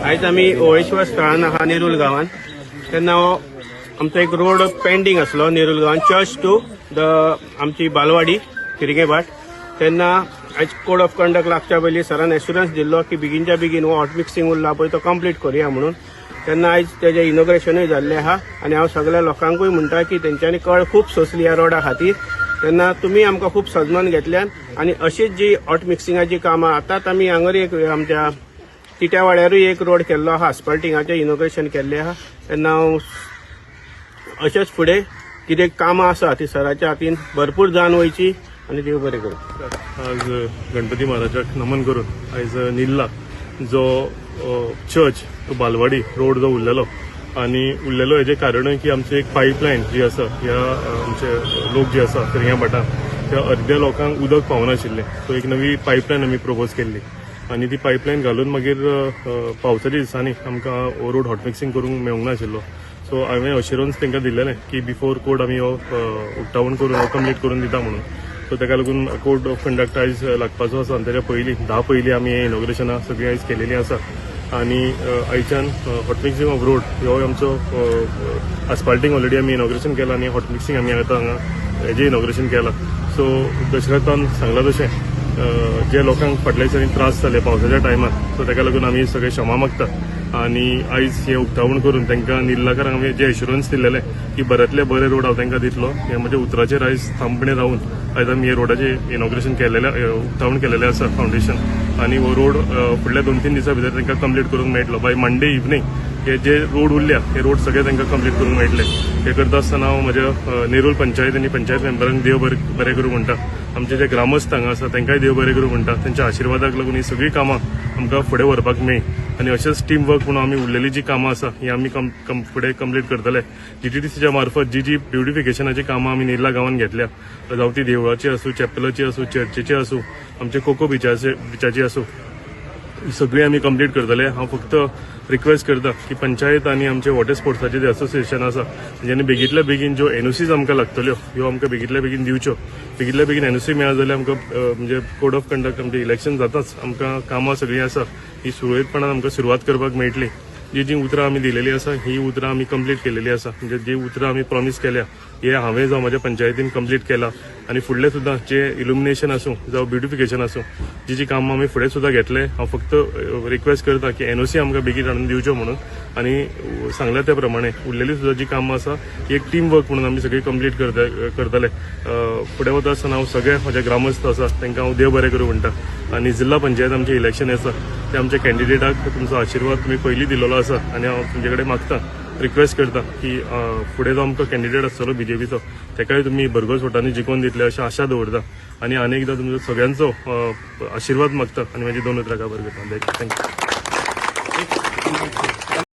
आज आम्ही ओळेश्वर स्थळान आहा नेरुल गावान तेन्ना आमचो एक रोड पेंडिंग आसलो नेरुल गावान चर्च टू द आमची बालवाडी किरगेबाट तेन्ना आज कोड ऑफ कंडक्ट लागच्या पयलीं सरान एश्युरन्स दिल्लो की बेगीनच्या बेगीन हो हॉट मिक्सिंग उरला पळय तो कंप्लीट करूया म्हणून तेन्ना आयज तेजें इनॉग्रेशनूय जाल्लें आहा आनी हांव सगळ्या लोकांकूय म्हणटा की तेंच्यांनी कळ खूब सोंसली ह्या रोडा खातीर तेन्ना तुमी आमकां खूब सजमन घेतल्यान आनी अशीच जी हॉट मिक्सिंगाची कामां आतांच आमी हांगर एक आमच्या तिट्यावाड्यारूय एक रोड केल्लो आहा आस्फाल्टिंगाचें इनॉग्रेशन केल्लें आहा तेन्ना हांव अशेंच फुडें कितें कामां आसा ती सराच्या हातीन भरपूर जावन वयची आनी देव बरें करूं. आज गणपती महाराजाक नमन करून आयज निल्ला जो चर्च तो बालवाडी रोड जो उरलेलो आनी उरलेलो हेजें कारणूय की आमची एक पायपलायन जी आसा ह्या आमचे लोक जे आसा किरग्या भाटां त्या अर्द्या लोकांक उदक पावनाशिल्लें सो एक नवी पायपलायन आमी प्रपोज केल्ली आनी ती पायपलायन घालून मागीर पावसाच्या दिसांनी आमकां हो रोड हॉट मिक्सिंग करूंक मेळूंक नाशिल्लो सो हांवें अश्युरन्स तांकां दिल्लेलें की बिफोर कोड आमी हो उक्तावण करून हो कंप्लीट करून दिता म्हणून सो ताका लागून कोड ऑफ कंडक्ट आयज लागपाचो आसा आनी ताच्या पयलीं 10 पयलीं आमी हे इनॉग्रेशनां सगळीं आयज केलेलीं आसा आनी आयच्यान हॉट मिक्सिंग ऑफ रोड हो आमचो आस्फाल्टिंग ऑलरेडी आमी इनॉग्रेशन केलां आनी हॉट मिक्सिंग आमी आतां हांगा हेजें इनॉग्रेशन केलां सो दशरथान सांगलां तशें जे लोकांक फाटल्या दिसांनी त्रास जाले पावसाच्या टायमार सो ताका लागून आमी सगळे क्षमा मागता आनी आयज हे उक्तावण करून तांकां निल्लाकारांक हांवें जे एश्युरन्स दिल्लेले की बऱ्यांतले बरे रोड हांव तांकां दितलो हे म्हज्या उतराचेर आयज ठामपणे रावन आयज आमी हे रोडाचें इनॉग्रेशन केलेलें उक्तावण केलेलें आसा फावंडेशन आनी हो रोड फुडल्या 2-3 दिसां भितर तांकां कंप्लीट करूंक मेळटलो बाय मंडे इवनिंग हे जे रोड उरल्या हे रोड सगळे तांकां कंप्लीट करूंक मेळटले हे करता आसतना हांव म्हज्या नेरुल पंचायत आनी पंचायत मेंबरांक देव बरें करूं म्हणटा आमचे जे ग्रामस्थ हांगा आसा तांकांय देव बरें करूं म्हणटा तांच्या आशिर्वादाक लागून ही सगळीं कामां आमकां फुडें व्हरपाक मेळ्ळी आनी अशेंच टीम वर्क म्हणून आमी उरलेली जी कामां आसा ही आमी फुडें कंप्लीट करतले जीटीडीसीच्या मार्फत जी ब्युटिफिकेशनाची कामां आमी नेर्ला गांवांत घेतल्या जावं ती देवळाची आसूं चॅपलाची आसूं चर्चीची आसूं आमचे कोको बिचाची आसूं ही सगळी आमी कंप्लीट करतले हांव फक्त रिक्वेस्ट करता की पंचायत आनी आमचे वॉटर स्पोर्ट्साचे जे असोसिएशन आसा जेणे बेगींतल्या बेगीन ज्यो एनओसीज आमकां लागतल्यो ह्यो आमकां बेगींतल्या बेगीन दिवच्यो बेगींतल्या बेगीन एनओसी मेळ्ळा जाल्यार आमकां म्हणजे कोड ऑफ कंडक्ट आमचें इलेक्शन जाताच आमकां कामां सगळीं आसा ही सुरळीतपणान आमकां सुरवात करपाक मेळटली जी उतरां आमी दिलेली आसा ही उतरां आमी कंप्लीट केलेली आसा म्हणजे जी उतरां आमी प्रॉमिस केल्या हे हांवें जावं म्हाज्या पंचायतीन कंप्लीट केला आनी फुडलें सुद्दां जे इल्युमिनेशन आसूं जावं ब्युटिफिकेशन आसूं जी कामां आमी फुडें सुद्दां घेतले हांव फक्त रिक्वेस्ट करता की एनओसी आमकां बेगीन हाडून दिवच्यो म्हणून आनी सांगल्या त्या प्रमाणे उरलेली सुद्दां जी कामां आसा ही एक टीम वर्क म्हणून आमी सगळी कंप्लीट करतले फुडें वता आसतना हांव सगळे म्हजे ग्रामस्थ आसा तांकां हांव देव बरें करूं म्हणटा आनी जिल्हा पंचायत आमचें इलेक्शन आसा ते आमच्या कॅन्डिडेटाक तुमचो आशिर्वाद तुमी पयलीं दिलेलो आसा आनी हांव तुमचे कडेन मागता रिक्वेस्ट करता की फुडें जो आमकां कॅन्डिडेट आसतलो बीजेपीचो ताकाय तुमी भरघोस वोटांनी जिखोवन दितले अशी आशा दवरता आनी आनी एकदां तुमचो सगळ्यांचो आशिर्वाद मागता आनी म्हाजी 2 उतरां काबार करता थँक्यू.